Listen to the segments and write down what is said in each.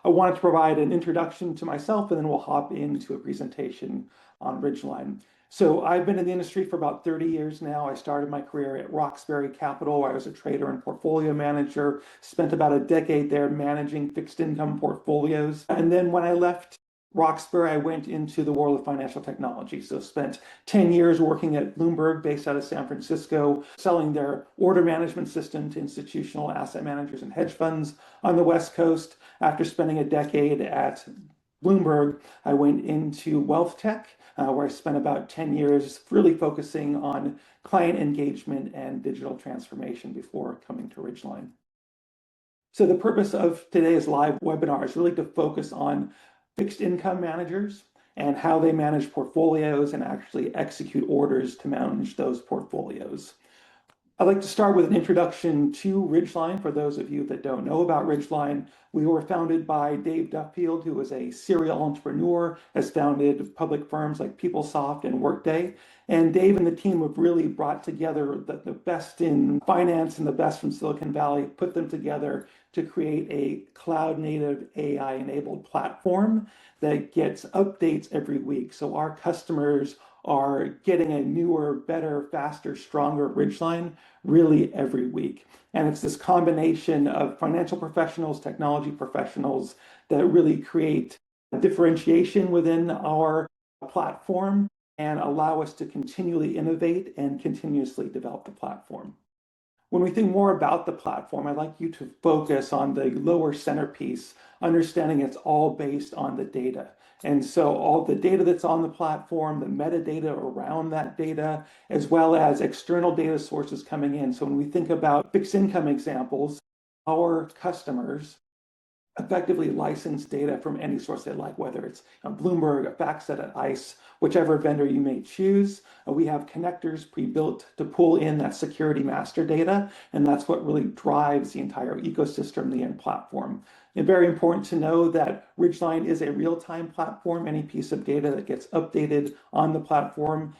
I wanted to provide an introduction to myself, and then we'll hop into a presentation on Ridgeline. So I've been in the industry for about 30 years now. I started my career at Roxbury Capital, where I was a trader and portfolio manager, spent about a decade there managing fixed income portfolios. And then when I left Roxbury, I went into the world of financial technology. So spent 10 years working at Bloomberg, based out of San Francisco, selling their order management system to institutional asset managers and hedge funds on the West Coast. After spending a decade at Bloomberg, I went into wealth tech, where I spent about 10 years really focusing on client engagement and digital transformation before coming to Ridgeline. So the purpose of today's live webinar is really to focus on fixed income managers and how they manage portfolios and actually execute orders to manage those portfolios. I'd like to start with an introduction to Ridgeline. For those of you that don't know about Ridgeline, we were founded by Dave Duffield, who is a serial entrepreneur, has founded public firms like PeopleSoft and Workday. And Dave and the team have really brought together the best in finance and the best from Silicon Valley, put them together to create a cloud-native AI-enabled platform that gets updates every week. So our customers are getting a newer, better, faster, stronger Ridgeline really every week. And it's this combination of financial professionals, technology professionals that really create a differentiation within our platform and allow us to continually innovate and continuously develop the platform. When we think more about the platform, I'd like you to focus on the lower centerpiece, understanding it's all based on the data. And so all the data that's on the platform, the metadata around that data, as well as external data sources coming in. So when we think about fixed income examples, our customers effectively license data from any source they like, whether it's Bloomberg, a FactSet, at ICE, whichever vendor you may choose. We have connectors pre-built to pull in that security master data, and that's what really drives the entire ecosystem, the end platform. And very important to know that Ridgeline is a real-time platform. Any piece of data that gets updated on the platform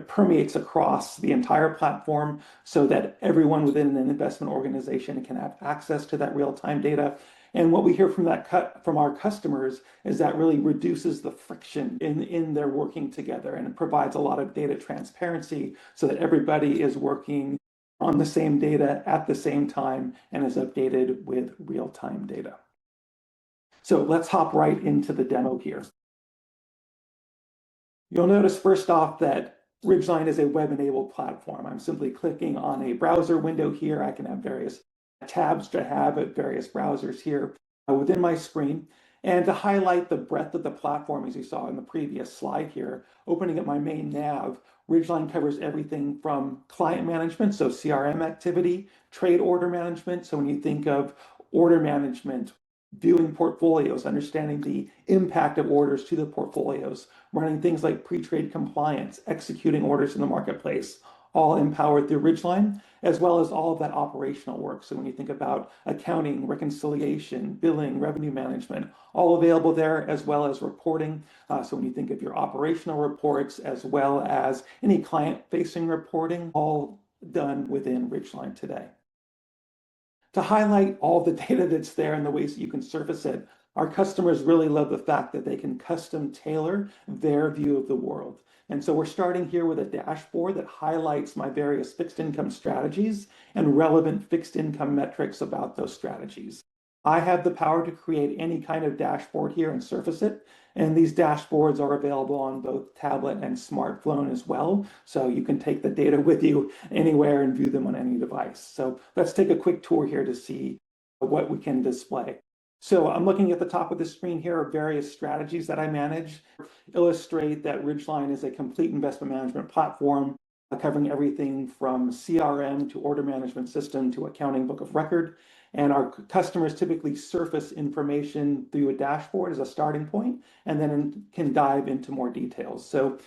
permeates across the entire platform so that everyone within an investment organization can have access to that real-time data. And what we hear from our customers is that really reduces the friction in their working together, and it provides a lot of data transparency so that everybody is working on the same data at the same time and is updated with real-time data. So let's hop right into the demo here. You'll notice first off that Ridgeline is a web-enabled platform. I'm simply clicking on a browser window here. I can have various tabs to have at various browsers here within my screen. And to highlight the breadth of the platform, as you saw in the previous slide here, opening up my main nav, Ridgeline covers everything from client management, so CRM activity, trade order management. So when you think of order management, viewing portfolios, understanding the impact of orders to the portfolios, running things like pre-trade compliance, executing orders in the marketplace, all empowered through Ridgeline, as well as all of that operational work. So when you think about accounting, reconciliation, billing, revenue management, all available there, as well as reporting. So when you think of your operational reports, as well as any client-facing reporting, all done within Ridgeline today. To highlight all the data that's there and the ways that you can surface it, our customers really love the fact that they can custom tailor their view of the world. And so we're starting here with a dashboard that highlights my various fixed income strategies and relevant fixed income metrics about those strategies. I have the power to create any kind of dashboard here and surface it. And these dashboards are available on both tablet and smartphone as well. So you can take the data with you anywhere and view them on any device. So let's take a quick tour here to see what we can display. So I'm looking at the top of the screen here are various strategies that I manage, illustrate that Ridgeline is a complete investment management platform covering everything from CRM to order management system to accounting book of record. And our customers typically surface information through a dashboard as a starting point, and then can dive into more details. So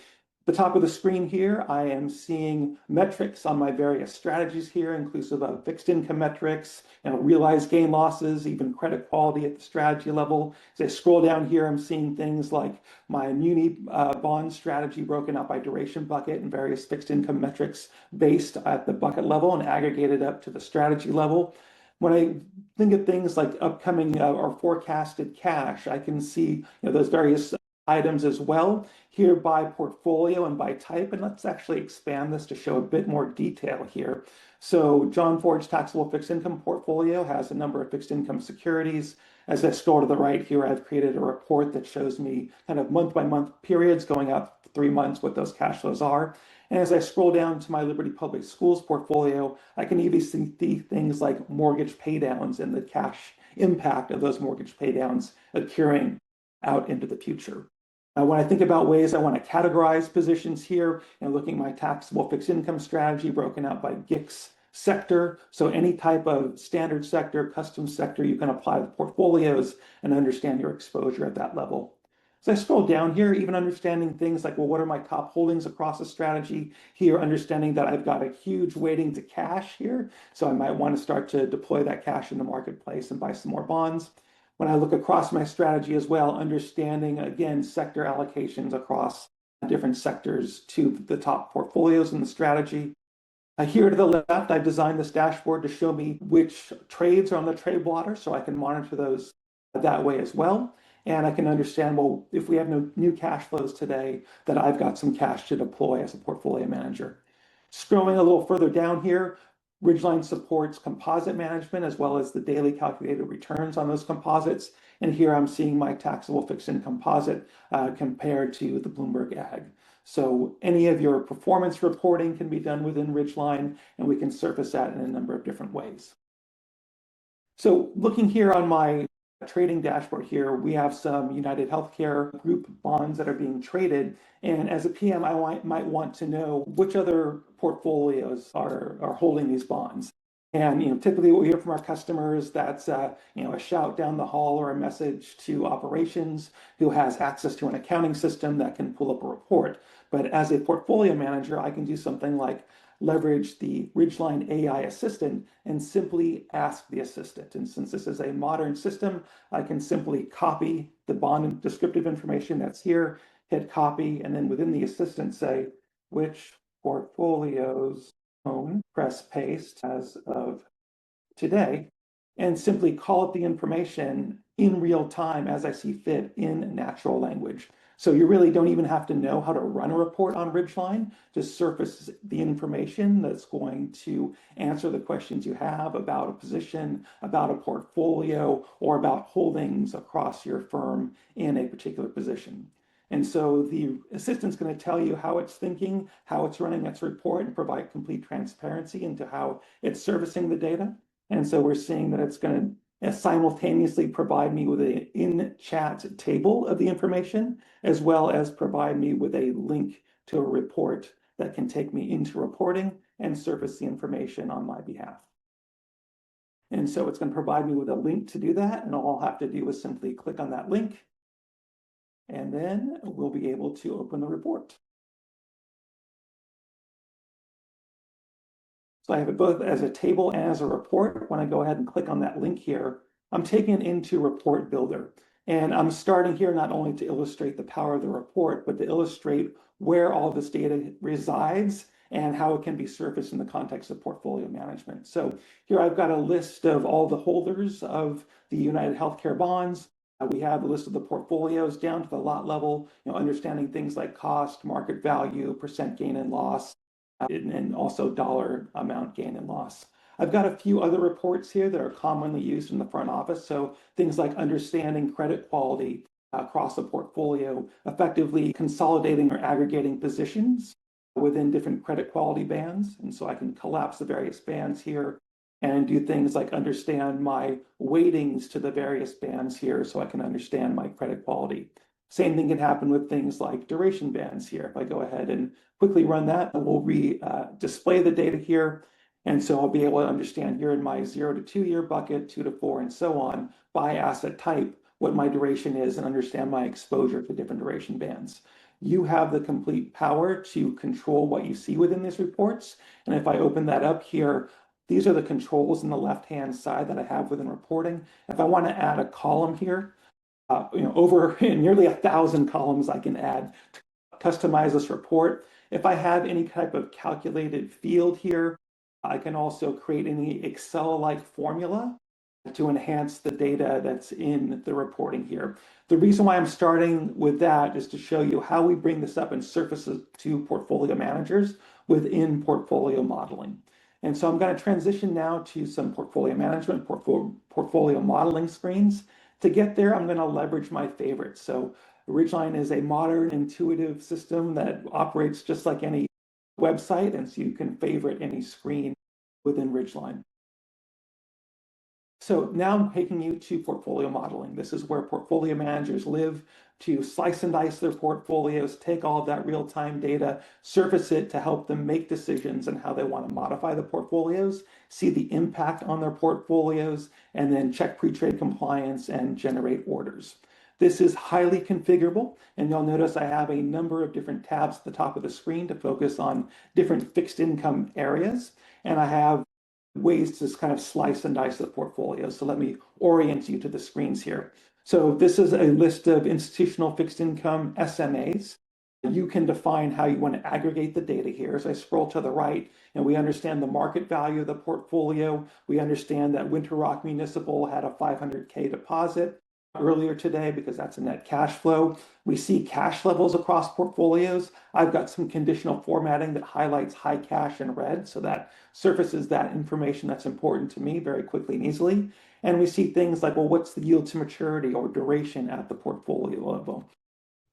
the top of the screen here, I am seeing metrics on my various strategies here, inclusive of fixed income metrics, realized gain losses, even credit quality at the strategy level. As I scroll down here, I'm seeing things like my muni bond strategy broken up by duration bucket and various fixed income metrics based at the bucket level and aggregated up to the strategy level. When I think of things like upcoming or forecasted cash, I can see those various items as well here by portfolio and by type. And let's actually expand this to show a bit more detail here. So John Ford's taxable fixed income portfolio has a number of fixed income securities. As I scroll to the right here, I've created a report that shows me kind of month by month periods going out 3 months, what those cash flows are. And as I scroll down to my Liberty Public Schools portfolio, I can even see things like mortgage paydowns and the cash impact of those mortgage paydowns occurring out into the future. When I think about ways I want to categorize positions here, and looking at my taxable fixed income strategy broken out by GICS sector, so any type of standard sector, custom sector, you can apply the portfolios and understand your exposure at that level. So I scroll down here, even understanding things like, well, what are my top holdings across the strategy here, understanding that I've got a huge weighting to cash here. So I might want to start to deploy that cash in the marketplace and buy some more bonds. When I look across my strategy as well, understanding, again, sector allocations across different sectors to the top portfolios in the strategy. Here to the left, I've designed this dashboard to show me which trades are on the trade blotter, so I can monitor those that way as well. And I can understand, well, if we have no new cash flows today, that I've got some cash to deploy as a portfolio manager. Scrolling a little further down here, Ridgeline supports composite management as well as the daily calculated returns on those composites. And here I'm seeing my taxable fixed income composite compared to the Bloomberg Ag. So any of your performance reporting can be done within Ridgeline, and we can surface that in a number of different ways. So looking here on my trading dashboard here, we have some United Healthcare Group bonds that are being traded. And as a PM, I might want to know which other portfolios are holding these bonds. And typically what we hear from our customers, that's a shout down the hall or a message to operations who has access to an accounting system that can pull up a report. But as a portfolio manager, I can do something like leverage the Ridgeline AI assistant and simply ask the assistant. And since this is a modern system, I can simply copy the bond descriptive information that's here, hit copy, and then within the assistant say, which portfolios own, press paste as of today, and simply call up the information in real time as I see fit in natural language. So you really don't even have to know how to run a report on Ridgeline. Just surface the information that's going to answer the questions you have about a position, about a portfolio, or about holdings across your firm in a particular position. And so the assistant's going to tell you how it's thinking, how it's running its report, and provide complete transparency into how it's servicing the data. And so we're seeing that it's going to simultaneously provide me with an in-chat table of the information, as well as provide me with a link to a report that can take me into reporting and surface the information on my behalf. And so it's going to provide me with a link to do that, and all I'll have to do is simply click on that link, and then we'll be able to open the report. So I have it both as a table and as a report. When I go ahead and click on that link here, I'm taken into Report Builder. And I'm starting here not only to illustrate the power of the report, but to illustrate where all this data resides and how it can be surfaced in the context of portfolio management. So here I've got a list of all the holders of the United Healthcare bonds. We have a list of the portfolios down to the lot level, understanding things like cost, market value, percent gain and loss, and also dollar amount gain and loss. I've got a few other reports here that are commonly used in the front office. So things like understanding credit quality across a portfolio, effectively consolidating or aggregating positions within different credit quality bands. And so I can collapse the various bands here and do things like understand my weightings to the various bands here so I can understand my credit quality. Same thing can happen with things like duration bands here. If I go ahead and quickly run that, we'll display the data here. And so I'll be able to understand here in my 0 to 2 year bucket, 2 to 4, and so on, by asset type, what my duration is and understand my exposure to different duration bands. You have the complete power to control what you see within these reports. And if I open that up here, these are the controls on the left-hand side that I have within reporting. If I want to add a column here, over nearly 1,000 columns I can add to customize this report. If I have any type of calculated field here, I can also create any Excel-like formula to enhance the data that's in the reporting here. The reason why I'm starting with that is to show you how we bring this up and surface it to portfolio managers within portfolio modeling. And so I'm going to transition now to some portfolio management, portfolio modeling screens. To get there, I'm going to leverage my favorites. So Ridgeline is a modern, intuitive system that operates just like any website, and so you can favorite any screen within Ridgeline. So now I'm taking you to portfolio modeling. This is where portfolio managers live to slice and dice their portfolios, take all of that real-time data, surface it to help them make decisions on how they want to modify the portfolios, see the impact on their portfolios, and then check pre-trade compliance and generate orders. This is highly configurable, and you'll notice I have a number of different tabs at the top of the screen to focus on different fixed income areas, and I have ways to kind of slice and dice the portfolio. So let me orient you to the screens here. So this is a list of institutional fixed income SMAs. You can define how you want to aggregate the data here. As I scroll to the right, and we understand the market value of the portfolio. We understand that Winter Rock Municipal had a 500K deposit earlier today because that's a net cash flow. We see cash levels across portfolios. I've got some conditional formatting that highlights high cash in red, so that surfaces that information that's important to me very quickly and easily. And we see things like, well, what's the yield to maturity or duration at the portfolio level?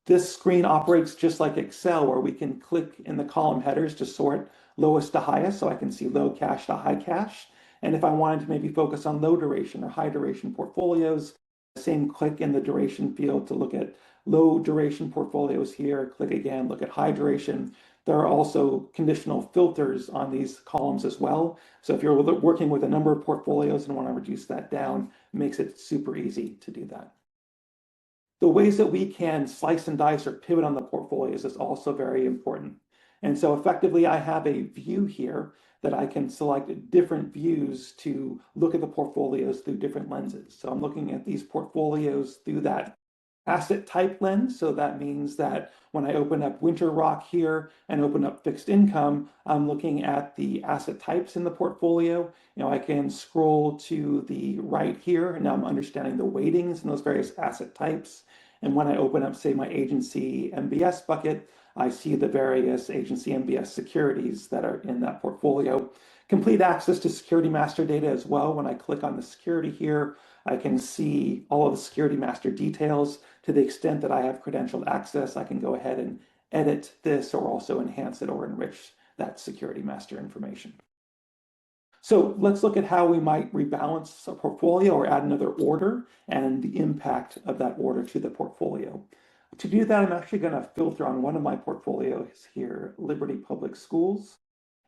This screen operates just like Excel, where we can click in the column headers to sort lowest to highest, so I can see low cash to high cash. And if I wanted to maybe focus on low duration or high duration portfolios, same click in the duration field to look at low duration portfolios here, click again, look at high duration. There are also conditional filters on these columns as well. So if you're working with a number of portfolios and want to reduce that down, it makes it super easy to do that. The ways that we can slice and dice or pivot on the portfolios is also very important. And so effectively, I have a view here that I can select different views to look at the portfolios through different lenses. So I'm looking at these portfolios through that asset type lens. So that means that when I open up Winter Rock here and open up fixed income, I'm looking at the asset types in the portfolio. I can scroll to the right here, and now I'm understanding the weightings in those various asset types. And when I open up, say, my agency MBS bucket, I see the various agency MBS securities that are in that portfolio. Complete access to security master data as well. When I click on the security here, I can see all of the security master details. To the extent that I have credentialed access, I can go ahead and edit this or also enhance it or enrich that security master information. So let's look at how we might rebalance a portfolio or add another order and the impact of that order to the portfolio. To do that, I'm actually going to filter on one of my portfolios here, Liberty Public Schools,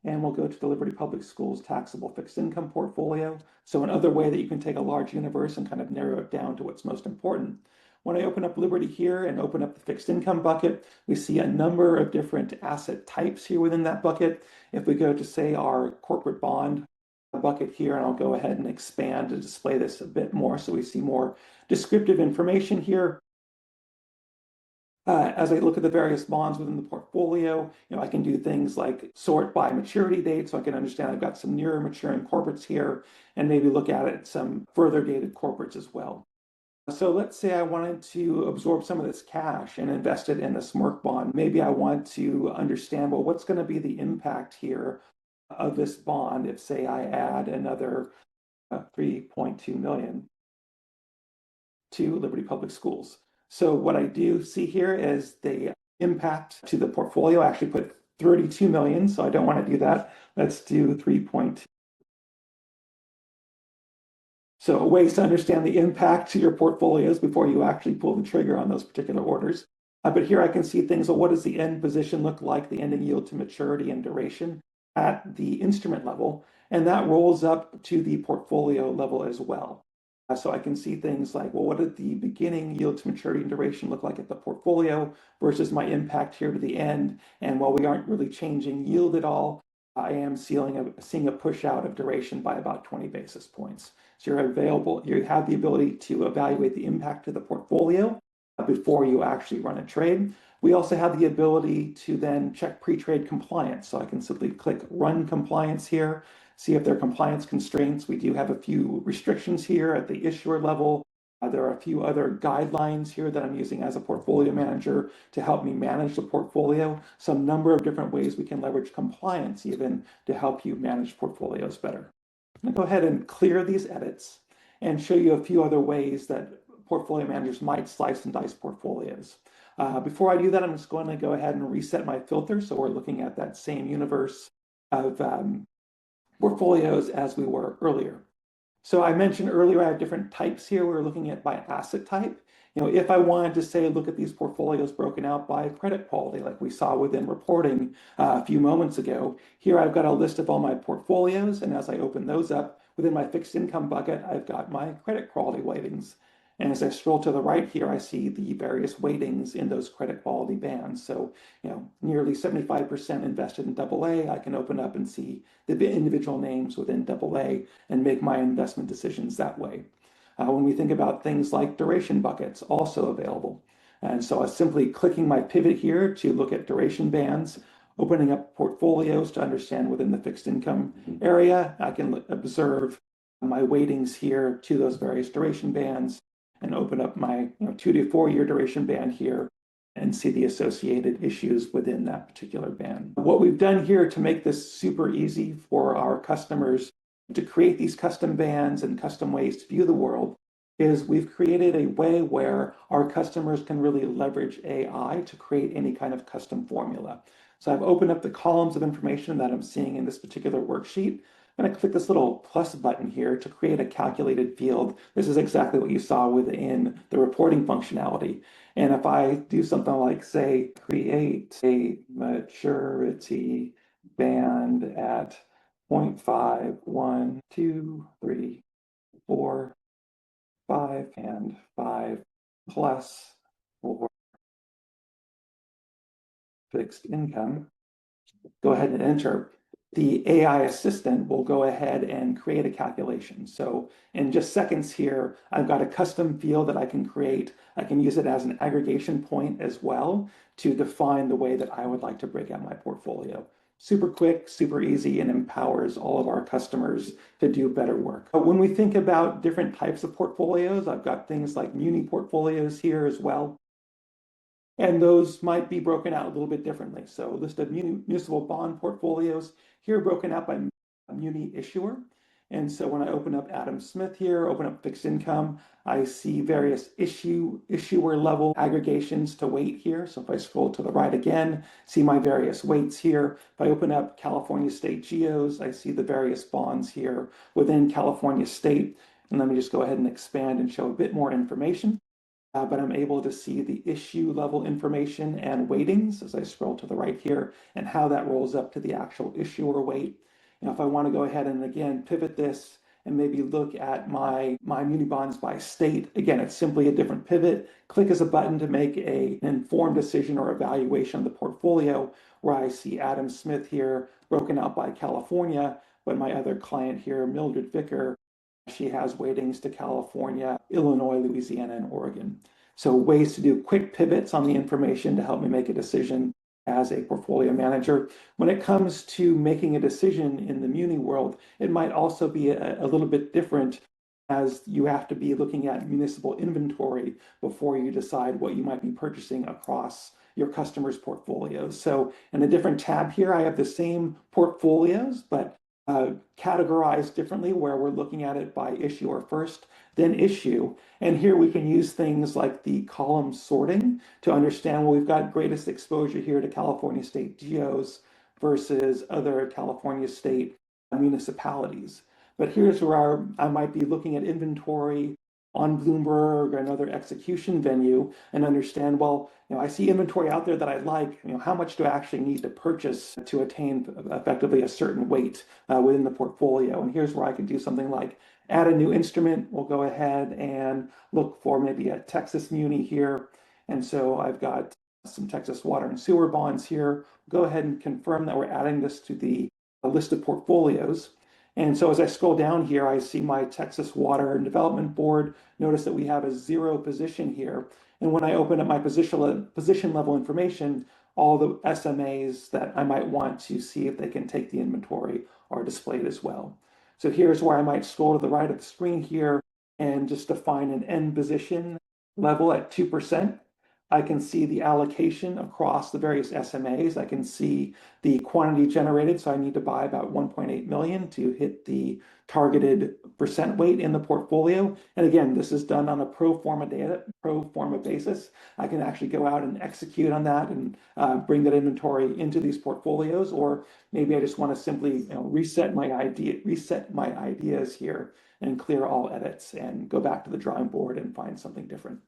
and we'll go to the Liberty Public Schools taxable fixed income portfolio. So another way that you can take a large universe and kind of narrow it down to what's most important. When I open up Liberty here and open up the fixed income bucket, we see a number of different asset types here within that bucket. If we go to, say, our corporate bond bucket here, and I'll go ahead and expand to display this a bit more so we see more descriptive information here. As I look at the various bonds within the portfolio, I can do things like sort by maturity date, so I can understand I've got some nearer maturing corporates here, and maybe look at some further dated corporates as well. So let's say I wanted to absorb some of this cash and invest it in a SMERC bond. Maybe I want to understand, well, what's going to be the impact here of this bond if, say, I add another 3.2 million to Liberty Public Schools. So what I do see here is the impact to the portfolio. I actually put 32 million, so I don't want to do that. Let's do 3.2. So ways to understand the impact to your portfolios before you actually pull the trigger on those particular orders. But here I can see things, well, what does the end position look like, the ending yield to maturity and duration at the instrument level? And that rolls up to the portfolio level as well. So I can see things like, well, what did the beginning yield to maturity and duration look like at the portfolio versus my impact here to the end? And while we aren't really changing yield at all, I am seeing a push out of duration by about 20 basis points. So you have the ability to evaluate the impact to the portfolio before you actually run a trade. We also have the ability to then check pre-trade compliance. So I can simply click Run Compliance here, see if there are compliance constraints. We do have a few restrictions here at the issuer level. There are a few other guidelines here that I'm using as a portfolio manager to help me manage the portfolio. So a number of different ways we can leverage compliance even to help you manage portfolios better. I'm going to go ahead and clear these edits and show you a few other ways that portfolio managers might slice and dice portfolios. Before I do that, I'm just going to go ahead and reset my filter. So we're looking at that same universe of portfolios as we were earlier. So I mentioned earlier I have different types here. We're looking at by asset type. If I wanted to say, look at these portfolios broken out by credit quality, like we saw within reporting a few moments ago, here I've got a list of all my portfolios. And as I open those up within my fixed income bucket, I've got my credit quality weightings. And as I scroll to the right here, I see the various weightings in those credit quality bands. So, nearly 75% invested in AA. I can open up and see the individual names within AA and make my investment decisions that way. When we think about things like duration buckets, also available. And so I'm simply clicking my pivot here to look at duration bands, opening up portfolios to understand within the fixed income area. I can observe my weightings here to those various duration bands and open up my 2 to 4 year duration band here and see the associated issues within that particular band. What we've done here to make this super easy for our customers to create these custom bands and custom ways to view the world is we've created a way where our customers can really leverage AI to create any kind of custom formula. So I've opened up the columns of information that I'm seeing in this particular worksheet. I'm going to click this little plus button here to create a calculated field. This is exactly what you saw within the reporting functionality. And if I do something like, say, create a maturity band at 0.5, 1, 2, 3, 4, 5, and 5 plus for fixed income, go ahead and enter. The AI assistant will go ahead and create a calculation. So in just seconds here, I've got a custom field that I can create. I can use it as an aggregation point as well to define the way that I would like to break out my portfolio. Super quick, super easy, and empowers all of our customers to do better work. But when we think about different types of portfolios, I've got things like muni portfolios here as well. And those might be broken out a little bit differently. So a list of municipal bond portfolios here broken out by muni issuer. And so when I open up Adam Smith here, open up fixed income, I see various issuer level aggregations to weight here. So if I scroll to the right again, see my various weights here. If I open up California State Geos, I see the various bonds here within California State. And let me just go ahead and expand and show a bit more information. But I'm able to see the issue level information and weightings as I scroll to the right here and how that rolls up to the actual issuer weight. If I want to go ahead and again pivot this and maybe look at my muni bonds by state, again, it's simply a different pivot. Click as a button to make an informed decision or evaluation of the portfolio where I see Adam Smith here broken out by California, but my other client here, Mildred Vicker, she has weightings to California, Illinois, Louisiana, and Oregon. So ways to do quick pivots on the information to help me make a decision as a portfolio manager. When it comes to making a decision in the muni world, it might also be a little bit different as you have to be looking at municipal inventory before you decide what you might be purchasing across your customers' portfolios. So in a different tab here, I have the same portfolios, but categorized differently where we're looking at it by issuer first, then issue. And here we can use things like the column sorting to understand, well, we've got greatest exposure here to California State Geos versus other California State municipalities. But here's where I might be looking at inventory on Bloomberg or another execution venue and understand, well, I see inventory out there that I like, how much do I actually need to purchase to attain effectively a certain weight within the portfolio? And here's where I can do something like add a new instrument. We'll go ahead and look for maybe a Texas Muni here. And so I've got some Texas water and sewer bonds here. Go ahead and confirm that we're adding this to the list of portfolios. And so as I scroll down here, I see my Texas Water and Development Board. Notice that we have a 0 position here. And when I open up my position level information, all the SMAs that I might want to see if they can take the inventory are displayed as well. So here's where I might scroll to the right of the screen here and just define an end position level at 2%. I can see the allocation across the various SMAs. I can see the quantity generated. So I need to buy about 1.8 million to hit the targeted percent weight in the portfolio. And again, this is done on a pro forma basis. I can actually go out and execute on that and bring that inventory into these portfolios, or maybe I just want to simply reset my ideas here and clear all edits and go back to the drawing board and find something different.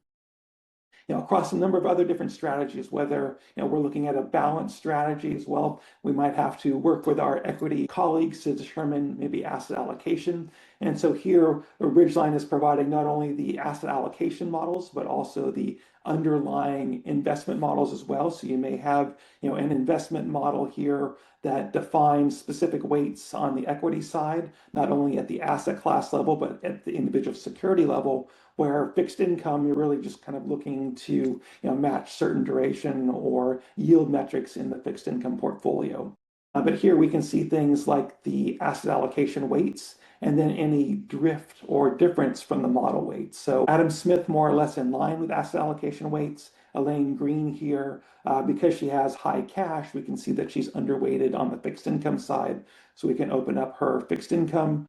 Across a number of other different strategies, whether we're looking at a balanced strategy as well, we might have to work with our equity colleagues to determine maybe asset allocation. And so here, Ridgeline is providing not only the asset allocation models, but also the underlying investment models as well. So you may have an investment model here that defines specific weights on the equity side, not only at the asset class level, but at the individual security level, where fixed income, you're really just kind of looking to match certain duration or yield metrics in the fixed income portfolio. But here we can see things like the asset allocation weights and then any drift or difference from the model weights. So Adam Smith more or less in line with asset allocation weights. Elaine Green here, because she has high cash, we can see that she's underweighted on the fixed income side. So we can open up her fixed income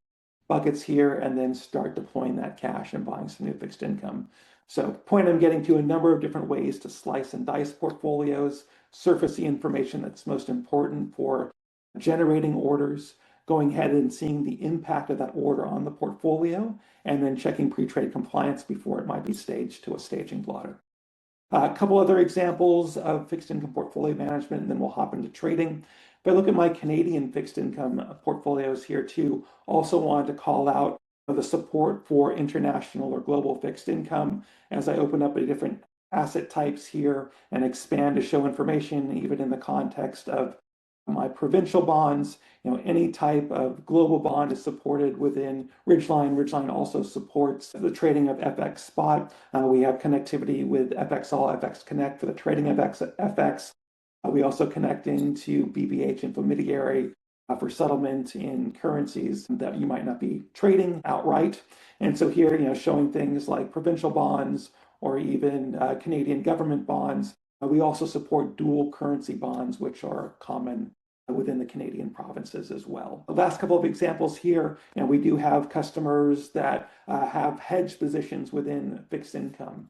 buckets here and then start deploying that cash and buying some new fixed income. So point I'm getting to, a number of different ways to slice and dice portfolios, surface the information that's most important for generating orders, going ahead and seeing the impact of that order on the portfolio, and then checking pre-trade compliance before it might be staged to a staging blotter. A couple other examples of fixed income portfolio management, and then we'll hop into trading. If I look at my Canadian fixed income portfolios here too, also wanted to call out the support for international or global fixed income as I open up the different asset types here and expand to show information, even in the context of my provincial bonds. Any type of global bond is supported within Ridgeline. Ridgeline also supports the trading of FX spot. We have connectivity with FXall, FX Connect for the trading of FX. We also connect into BBH Infomediary for settlement in currencies that you might not be trading outright. And so here, showing things like provincial bonds or even Canadian government bonds. We also support dual currency bonds, which are common within the Canadian provinces as well. The last couple of examples here, we do have customers that have hedge positions within fixed income.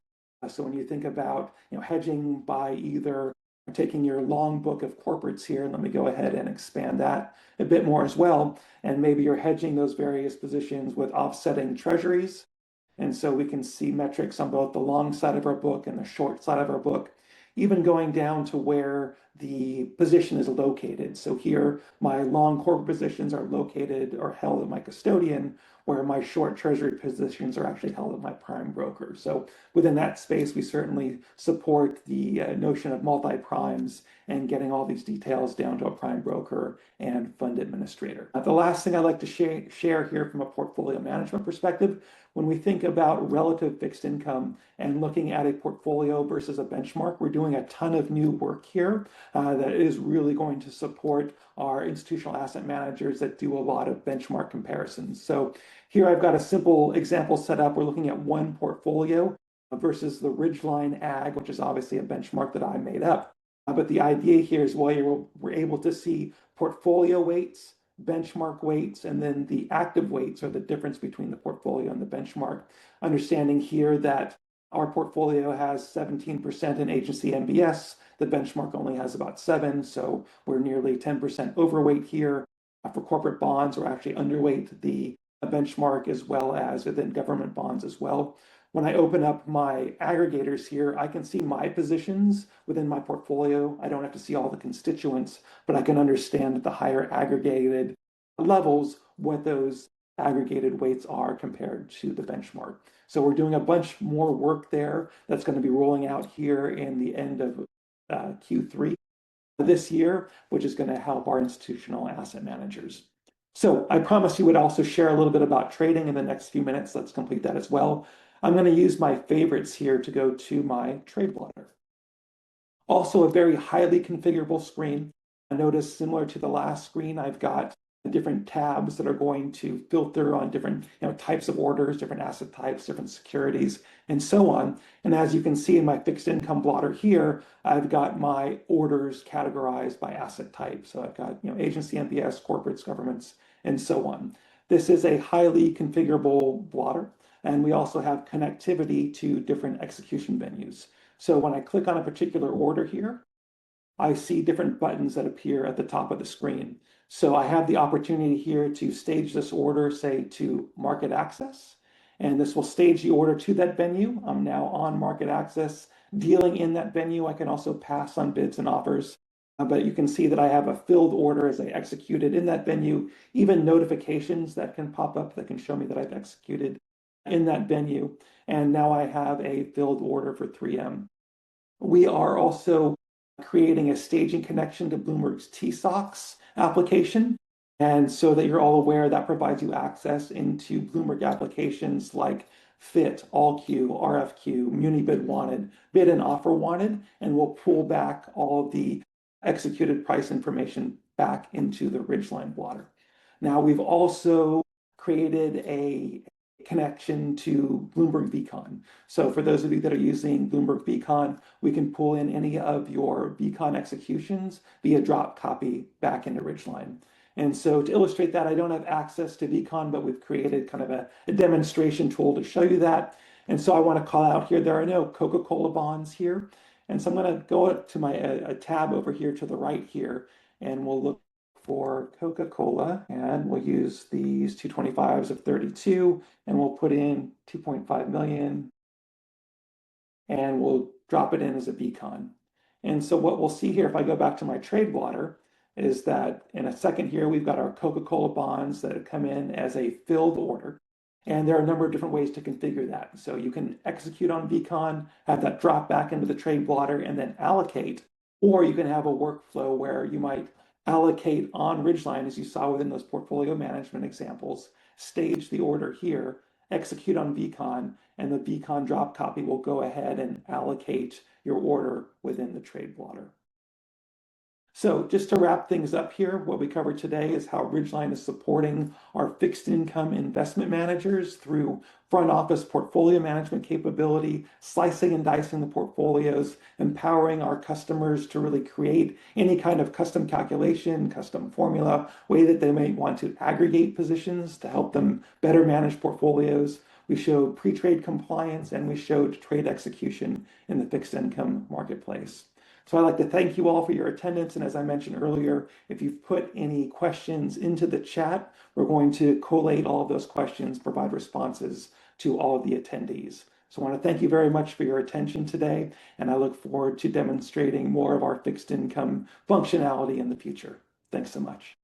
So when you think about hedging by either taking your long book of corporates here, let me go ahead and expand that a bit more as well, and maybe you're hedging those various positions with offsetting treasuries. And so we can see metrics on both the long side of our book and the short side of our book, even going down to where the position is located. So here, my long corporate positions are located or held at my custodian, where my short treasury positions are actually held at my prime broker. So within that space, we certainly support the notion of multi-primes and getting all these details down to a prime broker and fund administrator. The last thing I'd like to share here from a portfolio management perspective, when we think about relative fixed income and looking at a portfolio versus a benchmark, we're doing a ton of new work here that is really going to support our institutional asset managers that do a lot of benchmark comparisons. So here I've got a simple example set up. We're looking at one portfolio versus the Ridgeline Ag, which is obviously a benchmark that I made up. But the idea here is we're able to see portfolio weights, benchmark weights, and then the active weights, or the difference between the portfolio and the benchmark. Understanding here that our portfolio has 17% in agency MBS. The benchmark only has about 7%, so we're nearly 10% overweight here. For corporate bonds, we're actually underweight the benchmark, as well as within government bonds as well. When I open up my aggregators here, I can see my positions within my portfolio. I don't have to see all the constituents, but I can understand at the higher aggregated levels what those aggregated weights are compared to the benchmark. So we're doing a bunch more work there that's going to be rolling out here in the end of Q3 this year, which is going to help our institutional asset managers. So I promised you would also share a little bit about trading in the next few minutes. Let's complete that as well. I'm going to use my favorites here to go to my trade blotter. Also a very highly configurable screen. Notice similar to the last screen, I've got different tabs that are going to filter on different types of orders, different asset types, different securities, and so on. And as you can see in my fixed income blotter here, I've got my orders categorized by asset type. So I've got agency, MBS, corporates, governments, and so on. This is a highly configurable blotter, and we also have connectivity to different execution venues. So when I click on a particular order here, I see different buttons that appear at the top of the screen. So I have the opportunity here to stage this order, say to market access, and this will stage the order to that venue. I'm now on market access, dealing in that venue. I can also pass on bids and offers, but you can see that I have a filled order as I executed in that venue, even notifications that can pop up that can show me that I've executed in that venue. And now I have a filled order for 3M. We are also creating a staging connection to Bloomberg's TSOX application. And so that you're all aware, that provides you access into Bloomberg applications like FIT, AllQ, RFQ, Muni Bid Wanted, Bid and Offer Wanted, and we'll pull back all of the executed price information back into the Ridgeline blotter. Now we've also created a connection to Bloomberg Beacon. So for those of you that are using Bloomberg Beacon, we can pull in any of your Beacon executions via drop copy back into Ridgeline. And so to illustrate that, I don't have access to Beacon, but we've created kind of a demonstration tool to show you that. And so I want to call out here, there are no Coca-Cola bonds here. And so I'm going to go to my a tab over here to the right here, and we'll look for Coca-Cola, and we'll use these 225s of 32, and we'll put in 2.5 million, and we'll drop it in as a beacon. And so what we'll see here, if I go back to my trade blotter, is that in a second here, we've got our Coca-Cola bonds that have come in as a filled order. And there are a number of different ways to configure that. So you can execute on Beacon, have that drop back into the trade blotter, and then allocate. Or you can have a workflow where you might allocate on Ridgeline, as you saw within those portfolio management examples, stage the order here, execute on Beacon, and the Beacon drop copy will go ahead and allocate your order within the trade blotter. So just to wrap things up here, what we covered today is how Ridgeline is supporting our fixed income investment managers through front office portfolio management capability, slicing and dicing the portfolios, empowering our customers to really create any kind of custom calculation, custom formula, way that they may want to aggregate positions to help them better manage portfolios. We showed pre-trade compliance and we showed trade execution in the fixed income marketplace. So I'd like to thank you all for your attendance. And as I mentioned earlier, if you've put any questions into the chat, we're going to collate all of those questions, provide responses to all of the attendees. So I want to thank you very much for your attention today, and I look forward to demonstrating more of our fixed income functionality in the future. Thanks so much.